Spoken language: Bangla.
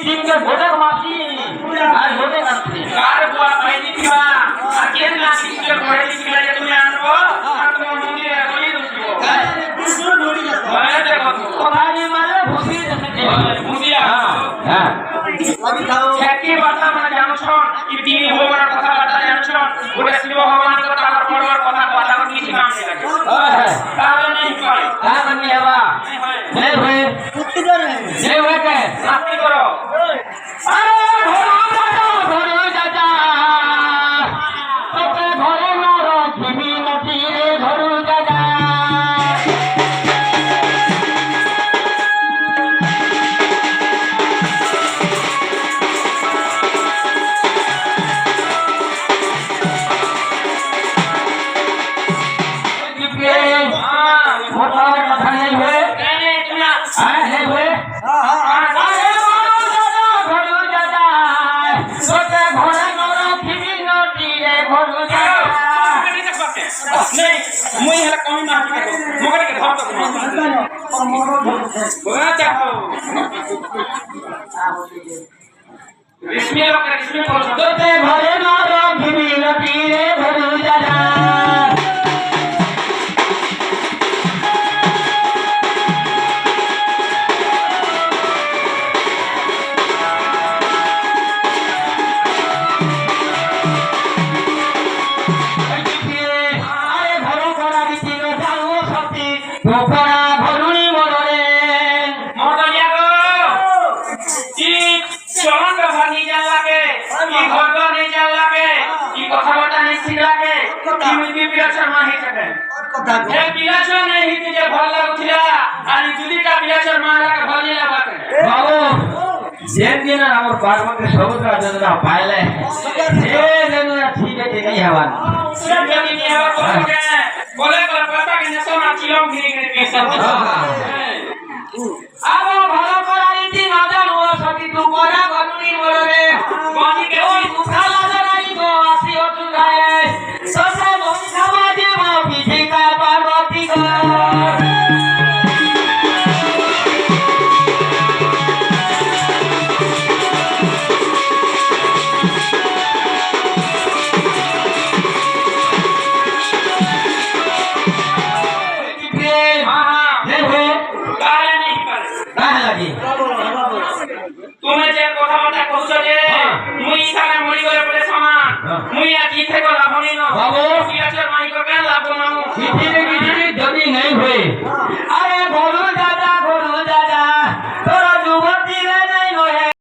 সিংকে ভোটে মাফি আর ভোটে নাচি কার বুয়া পাইনি দিবা আর কেন না সিংকে পড়ে লিখিলা যে তুমি আনবো আর তোমার মন্দিরে কই দিছো দুশো ধরি হয় দেখো কোথায় মানে ভুসি দেখতে ভুসিয়া হ্যাঁ আমি খাও কি বাতা মানে জানো শুন কি তিন ভগবানের কথা বাতা জানো শুন ওটা শিব ভগবানের কথা আর পড়বার কথা কথা কিছু কাম নেই লাগে হ্যাঁ তাহলে নেই পারে তাহলে নেই হবা নেই হয় কুত্তি করে নেই হয় কে শাস্তি করো আরে ঘরে দাদা তোকে ঘরে না রাখবি নাকি রে ঘরে দাদা মই হেলা কমি মাছ মগরে কে ধরতো ওয়া দেখো বিসমিল্লাহ করে বিসমিল্লাহ করো তোতে ঘরে না রাখবি নাকি রে ঘরে দাদা আমার পার্বতী সমুদ্র যোজনা পাইলে ঠিক আছে नहीं हवन बोले पता के नसो ना चिलम गिरी गिरी के सब अब ভালো করাই দি না জানো সকি তু করা গনুনি বলরে গনি কে মুখা লাগাই গো আসি ওটু গায়ে সসা বংশা বাজে মা বিজিকা পার্বতী গো তুমি যে কথাটা কইছো যে মুই ইখানে মরি করে বলে সমান মুই আজ ইথে গো লাভনি ন বাবু কি আছে মাই কো কেন লাভ না পৃথিবী যদি নাই হয়